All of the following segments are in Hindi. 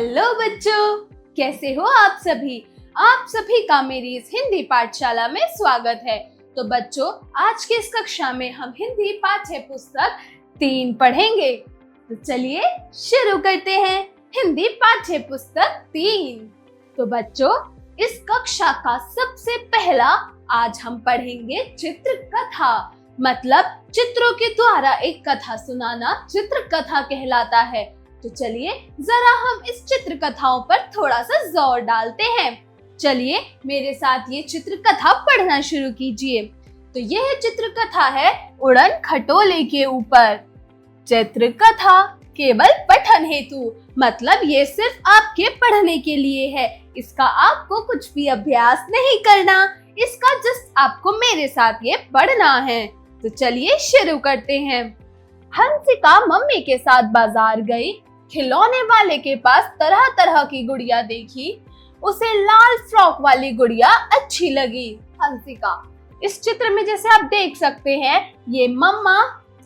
हेलो बच्चों, कैसे हो आप सभी। आप सभी का मेरी इस हिंदी पाठशाला में स्वागत है। तो बच्चों, आज की इस कक्षा में हम हिंदी पाठ्य पुस्तक 3 पढ़ेंगे। तो चलिए शुरू करते हैं हिंदी पाठ्य पुस्तक 3। तो बच्चों, इस कक्षा का सबसे पहला आज हम पढ़ेंगे चित्र कथा। मतलब चित्रों के द्वारा एक कथा सुनाना चित्र कथा कहलाता है। तो चलिए जरा हम इस चित्र कथाओं पर थोड़ा सा जोर डालते हैं। चलिए मेरे साथ ये चित्र कथा पढ़ना शुरू कीजिए। तो यह चित्र कथा है उड़न खटोले के ऊपर। चित्र कथा केवल पठन हेतु, मतलब ये सिर्फ आपके पढ़ने के लिए है। इसका आपको कुछ भी अभ्यास नहीं करना, इसका जस्ट आपको मेरे साथ ये पढ़ना है। तो चलिए शुरू करते हैं। हंसिका मम्मी के साथ बाजार गई। खिलौने वाले के पास तरह तरह की गुड़िया देखी। उसे लाल फ्रॉक वाली गुड़िया अच्छी लगी। हंसिका, इस चित्र में जैसे आप देख सकते हैं, ये मम्मा,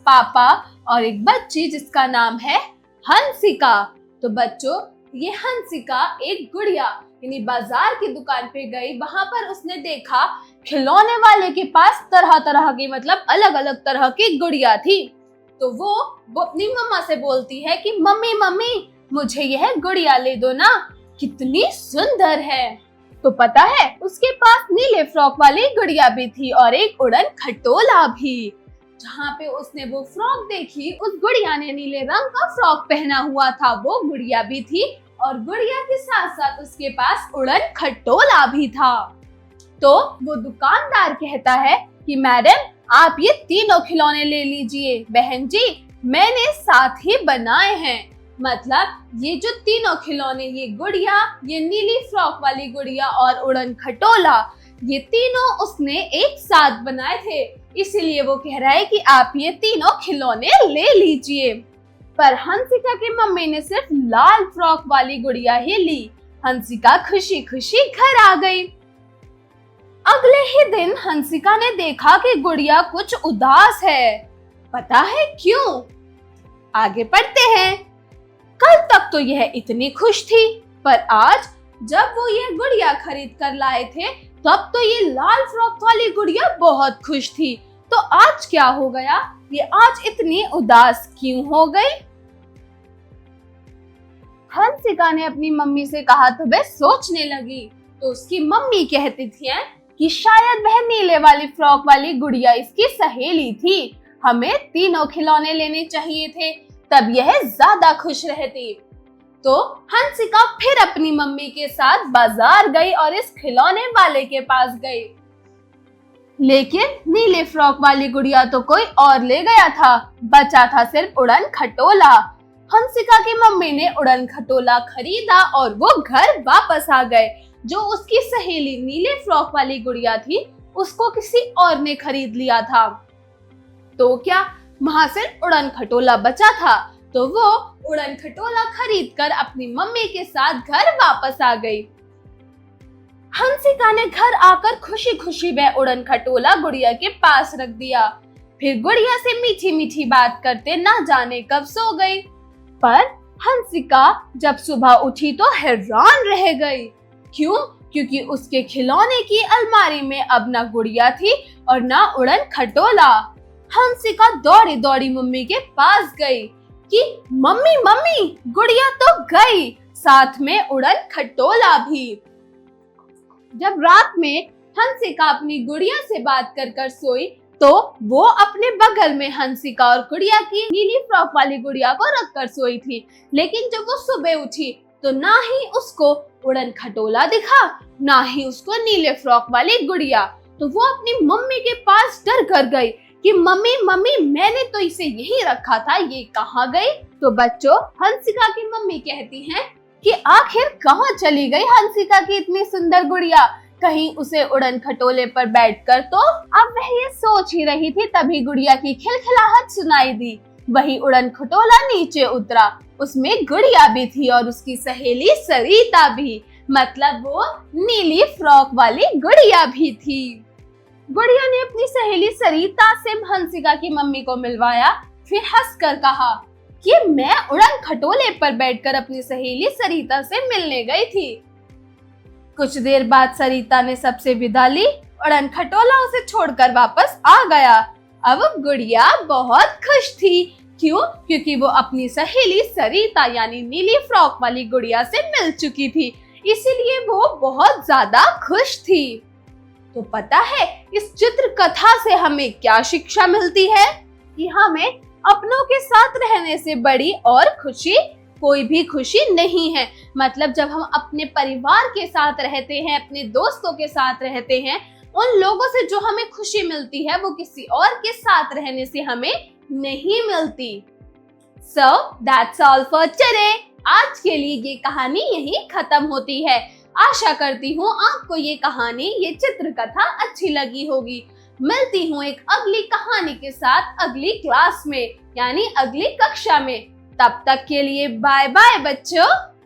पापा और एक बच्ची जिसका नाम है हंसिका। तो बच्चों, ये हंसिका एक गुड़िया यानी बाजार की दुकान पे गई। वहां पर उसने देखा खिलौने वाले के पास तरह तरह की, मतलब अलग अलग तरह की गुड़िया थी। तो वो अपनी मम्मा से बोलती है कि मम्मी मम्मी मुझे यह गुड़िया ले दो ना, कितनी सुंदर है। तो पता है उसके पास नीले फ्रॉक वाली गुड़िया भी थी और एक उड़न खटोला भी। जहाँ पे उसने वो फ्रॉक देखी, उस गुड़िया ने नीले रंग का फ्रॉक पहना हुआ था। वो गुड़िया भी थी और गुड़िया के साथ साथ उसके पास उड़न खटोला भी था। तो वो दुकानदार कहता है कि मैडम, आप ये तीनों खिलौने ले लीजिए। बहन जी, मैंने साथ ही बनाए हैं। मतलब ये जो तीनों खिलौने, ये गुड़िया, ये नीली फ्रॉक वाली गुड़िया और उड़न खटोला, ये तीनों उसने एक साथ बनाए थे। इसीलिए वो कह रहा है कि आप ये तीनों खिलौने ले लीजिए। पर हंसिका की मम्मी ने सिर्फ लाल फ्रॉक वाली गुड़िया ही ली। हंसिका खुशी खुशी घर आ गई। अगले ही दिन हंसिका ने देखा कि गुड़िया कुछ उदास है। पता है क्यों? आगे पढ़ते हैं। कल तक तो यह इतनी खुश थी, पर आज जब वो यह गुड़िया खरीद कर लाए थे, तब तो ये लाल फ्रॉक वाली गुड़िया बहुत खुश थी। तो आज क्या हो गया? ये आज इतनी उदास क्यों हो गई? हंसिका ने अपनी मम्मी से कहा तो वह सोचने लगी। तो उसकी मम्मी कहती थी कि शायद वह नीले वाली फ्रॉक वाली गुड़िया इसकी सहेली थी। हमें तीनों खिलौने लेने चाहिए थे, तब यह ज्यादा खुश रहती। तो हंसिका फिर अपनी मम्मी के साथ बाजार गई और इस खिलौने वाले के पास गई। लेकिन नीले फ्रॉक वाली गुड़िया तो कोई और ले गया था, बचा था सिर्फ उड़न खटोला। हंसिका की मम्मी ने उड़न खटोला खरीदा और वो घर वापस आ गए। जो उसकी सहेली नीले फ्रॉक वाली गुड़िया थी, उसको किसी और ने खरीद लिया था। तो क्या वहां सिर्फ उड़न खटोला बचा था। तो वो उड़न खटोला खरीद कर अपनी मम्मी के साथ घर वापस आ गई। हंसिका ने घर आकर खुशी खुशी वह उड़न खटोला गुड़िया के पास रख दिया। फिर गुड़िया से मीठी मीठी बात करते ना जाने कब सो गई। पर हंसिका जब सुबह उठी तो हैरान रह गई। क्यों? क्योंकि उसके खिलौने की अलमारी में अब ना गुड़िया थी और ना उड़न खटोला। हंसिका दौड़ी दौड़ी मम्मी के पास गई कि मम्मी मम्मी, गुड़िया तो गई, साथ में उड़न खटोला भी। जब रात में हंसिका अपनी गुड़िया से बात कर कर सोई, तो वो अपने बगल में हंसिका और गुड़िया की नीली फ्रॉक वाली गुड़िया को रख कर सोई थी। लेकिन जब वो सुबह उठी तो ना ही उसको उड़न खटोला दिखा, ना ही उसको नीले फ्रॉक वाली गुड़िया। तो वो अपनी मम्मी के पास डर कर गई कि मम्मी मम्मी, मैंने तो इसे यही रखा था, ये कहाँ गई? तो बच्चों, हंसिका की मम्मी कहती हैं कि आखिर कहाँ चली गई हंसिका की इतनी सुंदर गुड़िया? कहीं उसे उड़न खटोले पर बैठकर तो अब वह ये सोच ही रही थी, तभी गुड़िया की खिलखिलाहट सुनाई दी। वही उड़न खटोला नीचे उतरा। उसमें गुड़िया भी थी और उसकी सहेली सरिता भी, मतलब वो नीली फ्रॉक वाली गुड़िया भी थी। गुड़िया ने अपनी सहेली सरिता से हंसिका की मम्मी को मिलवाया। फिर हंसकर कहा, कि मैं उड़न खटोले पर बैठकर अपनी सहेली सरिता से मिलने गई थी। कुछ देर बाद सरिता ने सबसे विदा ली। उड़न खटोला उसे छोड़कर वापस आ गया। अब गुड़िया बहुत खुश थी। क्यों? क्योंकि वो अपनी सहेली सरिता यानी नीली फ्रॉक वाली गुड़िया से मिल चुकी थी, इसीलिए वो बहुत ज्यादा खुश थी। तो पता है इस चित्र कथा से हमें क्या शिक्षा मिलती है? कि हमें अपनों के साथ रहने से बड़ी और खुशी कोई भी खुशी नहीं है। मतलब जब हम अपने परिवार के साथ रहते हैं, अपने दोस्तों के साथ रहते हैं, उन लोगों से जो हमें खुशी मिलती है वो किसी और के साथ रहने से हमें नहीं मिलती। So that's all for today। आज के लिए ये कहानी यहीं खत्म होती है। आशा करती हूँ आपको ये कहानी, ये चित्र कथा अच्छी लगी होगी। मिलती हूँ एक अगली कहानी के साथ अगली क्लास में, यानी अगली कक्षा में। तब तक के लिए बाय बाय बच्चों।